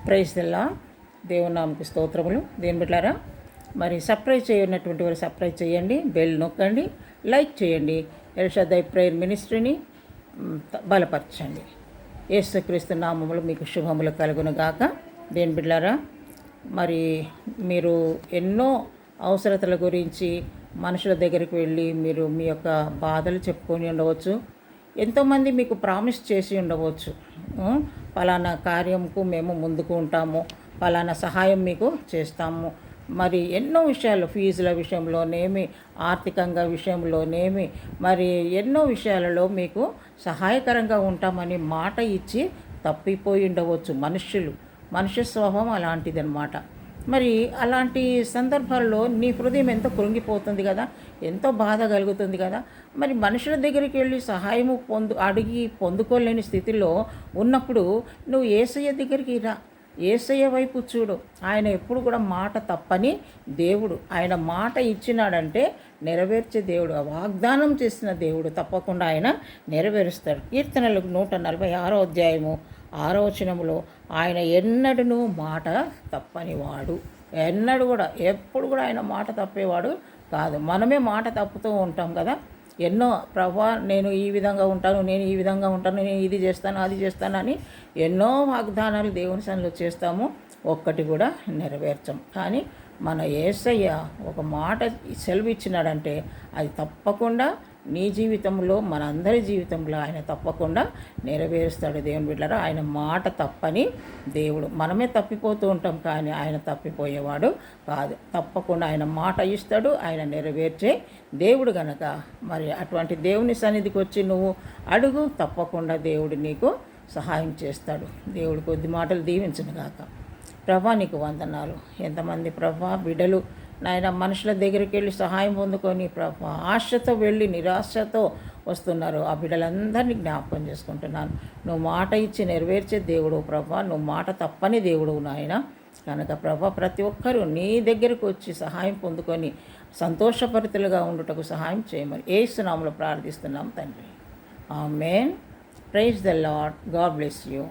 Praise తెల్లా దేవుని నామకి స్తోత్రములు. దేని బిడ్డారా, మరి సబ్స్క్రైబ్ చేయనటువంటి వారు సబ్స్క్రైబ్ చేయండి, బెల్ నొక్కండి, లైక్ చేయండి. ఎల్షదాయ్ ప్రేయర్ మినిస్ట్రీని బలపరచండి. యేసుక్రీస్తు నామములు మీకు శుభములు కలుగునుగాక. దేని బిడ్డారా, మరి మీరు ఎన్నో అవసరతల గురించి మనుషుల దగ్గరికి వెళ్ళి మీరు మీ యొక్క బాధలు చెప్పుకొని ఉండవచ్చు. ఎంతోమంది మీకు ప్రామిస్ చేసి ఉండవచ్చు, పలానా కార్యంకు మేము ముందుకు ఉంటాము, పలానా సహాయం మీకు చేస్తాము. మరి ఎన్నో విషయాలు, ఫీజుల విషయంలోనేమి, ఆర్థికంగా విషయంలోనేమి, మరి ఎన్నో విషయాలలో మీకు సహాయకరంగా ఉంటామని మాట ఇచ్చి తప్పిపోయి ఉండవచ్చు. మనుష్య స్వభావం అలాంటిదన్నమాట. మరి అలాంటి సందర్భాల్లో నీ హృదయం ఎంతో కృంగిపోతుంది కదా, ఎంతో బాధ కలుగుతుంది కదా. మరి మనుషుల దగ్గరికి వెళ్ళి సహాయము అడిగి పొందుకోలేని స్థితిలో ఉన్నప్పుడు నువ్వు యేసయ్య దగ్గరికి రా, యేసయ్య వైపు చూడు. ఆయన ఎప్పుడు కూడా మాట తప్పని దేవుడు. ఆయన మాట ఇచ్చినాడంటే నెరవేర్చే దేవుడు, వాగ్దానం చేసిన దేవుడు. తప్పకుండా ఆయన నెరవేరుస్తాడు. కీర్తనలకు 146వ అధ్యాయము 6వ వచనములో ఆయన ఎన్నడూ మాట తప్పనివాడు. ఎన్నడూ కూడా, ఎప్పుడు కూడా ఆయన మాట తప్పేవాడు కాదు. మనమే మాట తప్పుతూ ఉంటాం కదా. ఎన్నో ప్రభా నేను ఈ విధంగా ఉంటాను, నేను ఈ విధంగా ఉంటాను, నేను ఇది చేస్తాను, అది చేస్తాను అని ఎన్నో వాగ్దానాలు దేవుని సన్నిధిలో చేస్తాము, ఒక్కటి కూడా నెరవేర్చం. కానీ మన యేసయ్య ఒక మాట సెలవిచ్చినాడంటే అది తప్పకుండా నీ జీవితంలో, మనందరి జీవితంలో ఆయన తప్పకుండా నెరవేరుస్తాడు. దేవుని బిడ్డలారా, ఆయన మాట తప్పని దేవుడు. మనమే తప్పిపోతూ ఉంటాం, కానీ ఆయన తప్పిపోయేవాడు కాదు. తప్పకుండా ఆయన మాట ఇస్తాడు, ఆయన నెరవేర్చే దేవుడు గనక మరి అటువంటి దేవుని సన్నిధికి వచ్చి నువ్వు అడుగు, తప్పకుండా దేవుడు నీకు సహాయం చేస్తాడు. దేవుడు కొద్ది మాటలు దీవించును గాక. ప్రభా నీకు వందనాలు. ఎంతమంది ప్రభా బిడ్డలు నాయన మనుషుల దగ్గరికి వెళ్ళి సహాయం పొందుకొని ప్రభా ఆశతో వెళ్ళి నిరాశతో వస్తున్నారు. ఆ బిడ్డలందరినీ జ్ఞాపకం చేసుకుంటున్నాను. నువ్వు మాట ఇచ్చి నెరవేర్చే దేవుడు ప్రభా, నువ్వు మాట తప్పని దేవుడు నాయన కనుక ప్రభా ప్రతి ఒక్కరూ నీ దగ్గరకు వచ్చి సహాయం పొందుకొని సంతోషపరితులుగా ఉండుటకు సహాయం చేయమని యేసు నామములో ప్రార్థిస్తున్నాం తండ్రి. Amen. Praise the Lord. God bless you.